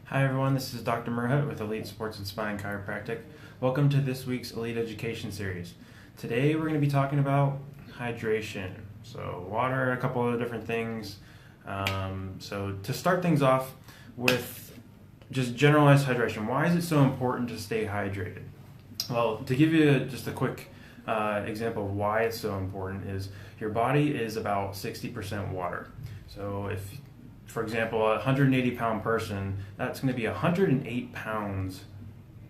Hi everyone, this is Dr. Merhaut with Elite Sports and Spine Chiropractic. Welcome to this week's Elite Education Series. Today we're going to be talking about hydration. So water and a couple of different things. So to start things off with just generalized hydration, why is it so important to stay hydrated? Well, to give you just a quick example of why it's so important is your body is about 60% water. So if, for example, a 180-pound person, that's going to be 108 pounds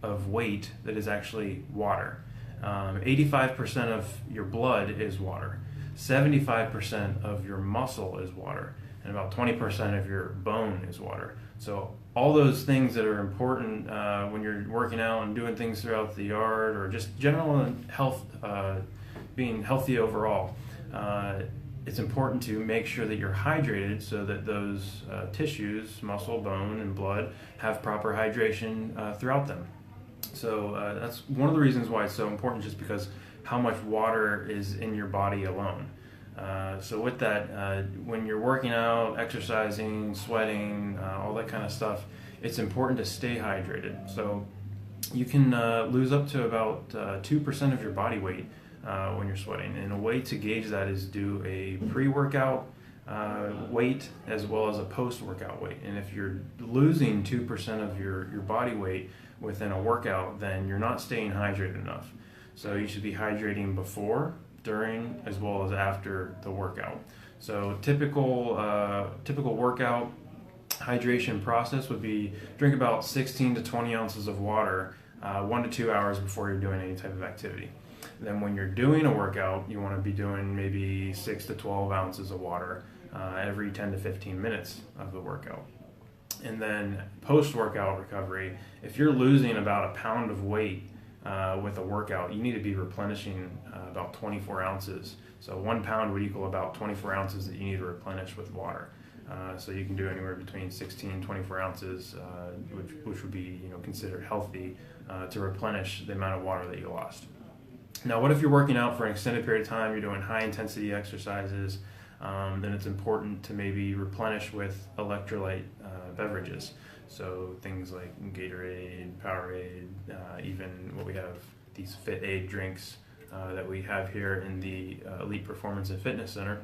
of weight that is actually water. 85% of your blood is water. 75% of your muscle is water. And about 20% of your bone is water. So all those things that are important when you're working out and doing things throughout the yard or just general health, being healthy overall, it's important to make sure that you're hydrated so that those tissues, muscle, bone, and blood have proper hydration throughout them. So that's one of the reasons why it's so important, just because how much water is in your body alone. So with that, when you're working out, exercising, sweating, all that kind of stuff, it's important to stay hydrated. So you can lose up to about 2% of your body weight when you're sweating. And a way to gauge that is do a pre-workout weight as well as a post-workout weight. And if you're losing 2% of your body weight within a workout, then you're not staying hydrated enough. So you should be hydrating before, during, as well as after the workout. So typical workout hydration process would be drink about 16 to 20 ounces of water 1 to 2 hours before you're doing any type of activity. Then when you're doing a workout, you want to be doing maybe 6 to 12 ounces of water every 10 to 15 minutes of the workout. And then post-workout recovery, if you're losing about a pound of weight with a workout, you need to be replenishing about 24 ounces. So 1 pound would equal about 24 ounces that you need to replenish with water. So you can do anywhere between 16 and 24 ounces, which would be considered healthy to replenish the amount of water that you lost. Now, what if you're working out for an extended period of time, you're doing high intensity exercises, then it's important to maybe replenish with electrolyte beverages. So things like Gatorade, Powerade, even what we have, these Fit Aid drinks that we have here in the Elite Performance and Fitness Center.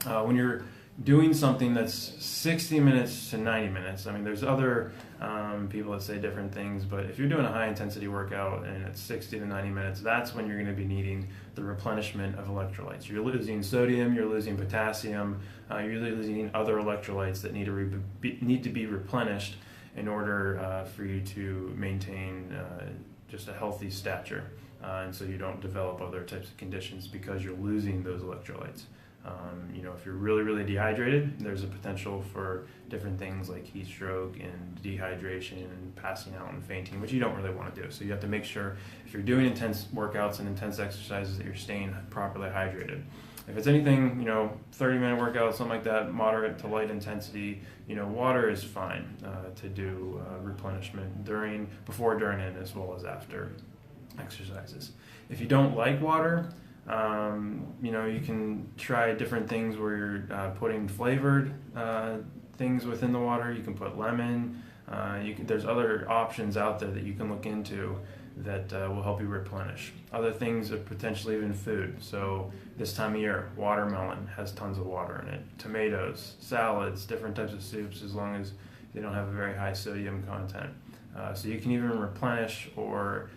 When you're doing something that's 60 minutes to 90 minutes, I mean, there's other people that say different things, but if you're doing a high intensity workout and it's 60 to 90 minutes, that's when you're going to be needing the replenishment of electrolytes. You're losing sodium, you're losing potassium, you're losing other electrolytes that need to be replenished in order for you to maintain just a healthy stature, and so you don't develop other types of conditions because you're losing those electrolytes. If you're really dehydrated, there's a potential for different things like heat stroke and dehydration and passing out and fainting, which you don't really want to do. So you have to make sure if you're doing intense workouts and intense exercises that you're staying properly hydrated. If it's anything, 30-minute workout, something like that, moderate to light intensity, water is fine to do replenishment before, during, and as well as after exercises. If you don't like water, you can try different things where you're putting flavored things within the water. You can put lemon. There's other options out there that you can look into that will help you replenish. Other things are potentially even food. So this time of year, watermelon has tons of water in it. Tomatoes, salads, different types of soups, as long as they don't have a very high sodium content. So you can even replenish or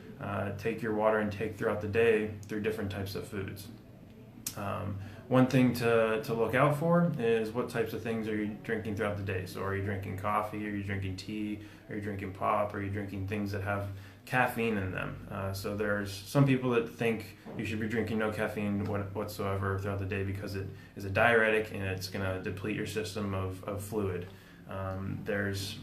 take your water intake throughout the day through different types of foods. One thing to look out for is what types of things are you drinking throughout the day. So are you drinking coffee, are you drinking tea, are you drinking pop, are you drinking things that have caffeine in them? So there's some people that think you should be drinking no caffeine whatsoever throughout the day because it is a diuretic and it's going to deplete your system of fluid. There's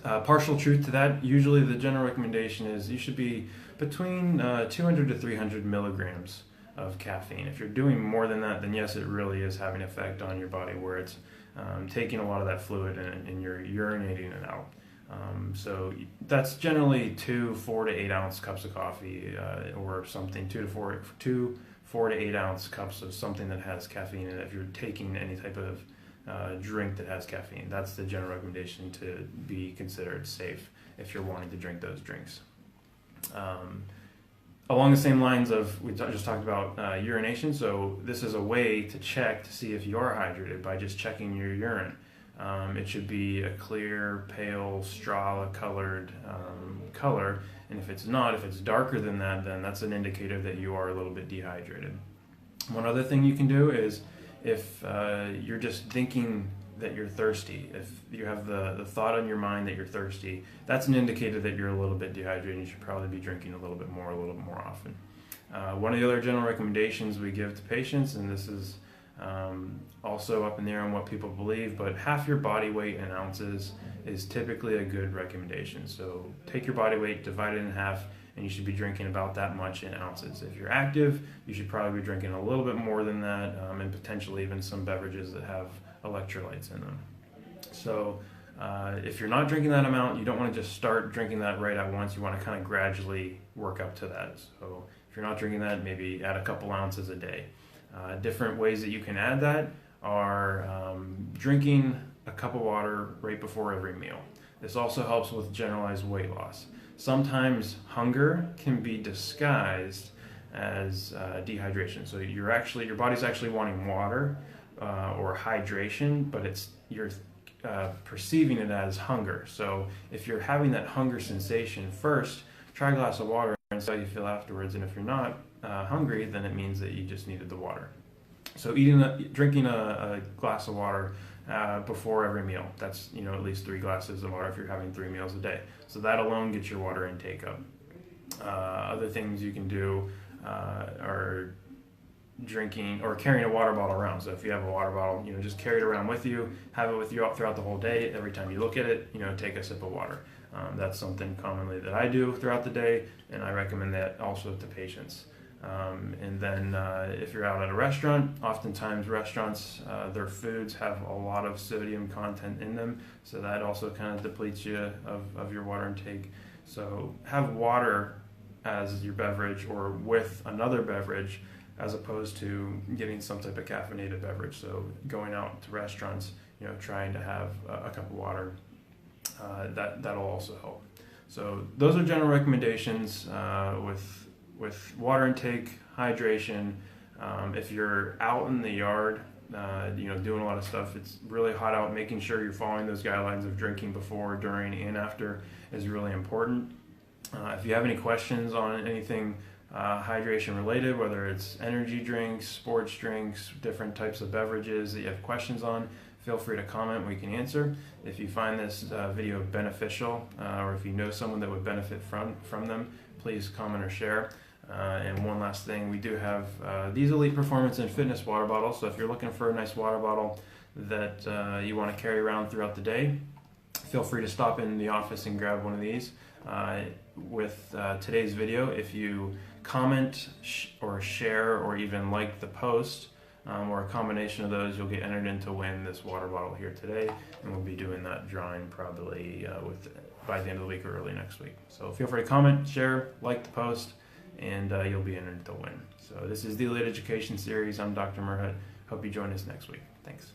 partial truth to that. Usually the general recommendation is you should be between 200 to 300 milligrams of caffeine. If you're doing more than that, then yes, it really is having an effect on your body where it's taking a lot of that fluid and you're urinating it out. So that's generally 4 to 8 ounce cups of coffee or something, 4 to 8 ounce cups of something that has caffeine in it if you're taking any type of drink that has caffeine. That's the general recommendation to be considered safe if you're wanting to drink those drinks. Along the same lines of, we just talked about urination, so this is a way to check to see if you are hydrated by just checking your urine. It should be a clear, pale, straw-colored color, and if it's not, if it's darker than that, then that's an indicator that you are a little bit dehydrated. One other thing you can do is, if you're just thinking that you're thirsty, if you have the thought in your mind that you're thirsty, that's an indicator that you're a little bit dehydrated. You should probably be drinking a little bit more often. One of the other general recommendations we give to patients, and this is also up in the air on what people believe, but half your body weight in ounces is typically a good recommendation. So take your body weight, divide it in half, and you should be drinking about that much in ounces. If you're active, you should probably be drinking a little bit more than that, and potentially even some beverages that have electrolytes in them. So if you're not drinking that amount, you don't want to just start drinking that right at once. You want to kind of gradually work up to that. So if you're not drinking that, maybe add a couple ounces a day. Different ways that you can add that are drinking a cup of water right before every meal. This also helps with generalized weight loss. Sometimes hunger can be disguised as dehydration. So your body's actually wanting water or hydration, but you're perceiving it as hunger. So if you're having that hunger sensation first, try a glass of water and see how you feel afterwards. And if you're not hungry, then it means that you just needed the water. So drinking a glass of water before every meal. That's at least 3 glasses of water if you're having 3 meals a day. So that alone gets your water intake up. Other things you can do are drinking or carrying a water bottle around. So if you have a water bottle, just carry it around with you, have it with you throughout the whole day. Every time you look at it, take a sip of water. That's something commonly that I do throughout the day, and I recommend that also to patients. And then if you're out at a restaurant, oftentimes restaurants, their foods have a lot of sodium content in them, so that also kind of depletes you of your water intake. So have water as your beverage or with another beverage, as opposed to getting some type of caffeinated beverage. So going out to restaurants, trying to have a cup of water, that'll also help. So those are general recommendations with water intake, hydration. If you're out in the yard, doing a lot of stuff, it's really hot out, making sure you're following those guidelines of drinking before, during, and after is really important. If you have any questions on anything hydration related, whether it's energy drinks, sports drinks, different types of beverages that you have questions on, feel free to comment. We can answer. If you find this video beneficial, or if you know someone that would benefit from them, please comment or share. And one last thing, we do have these Elite Performance and Fitness water bottles. So if you're looking for a nice water bottle that you want to carry around throughout the day, feel free to stop in the office and grab one of these. With today's video, if you comment or share or even like the post, or a combination of those, you'll get entered in to win this water bottle here today, and we'll be doing that drawing probably by the end of the week or early next week. So feel free to comment, share, like the post, and you'll be entered to win. So this is the Elite Education Series. I'm Dr. Merhaut. Hope you join us next week. Thanks.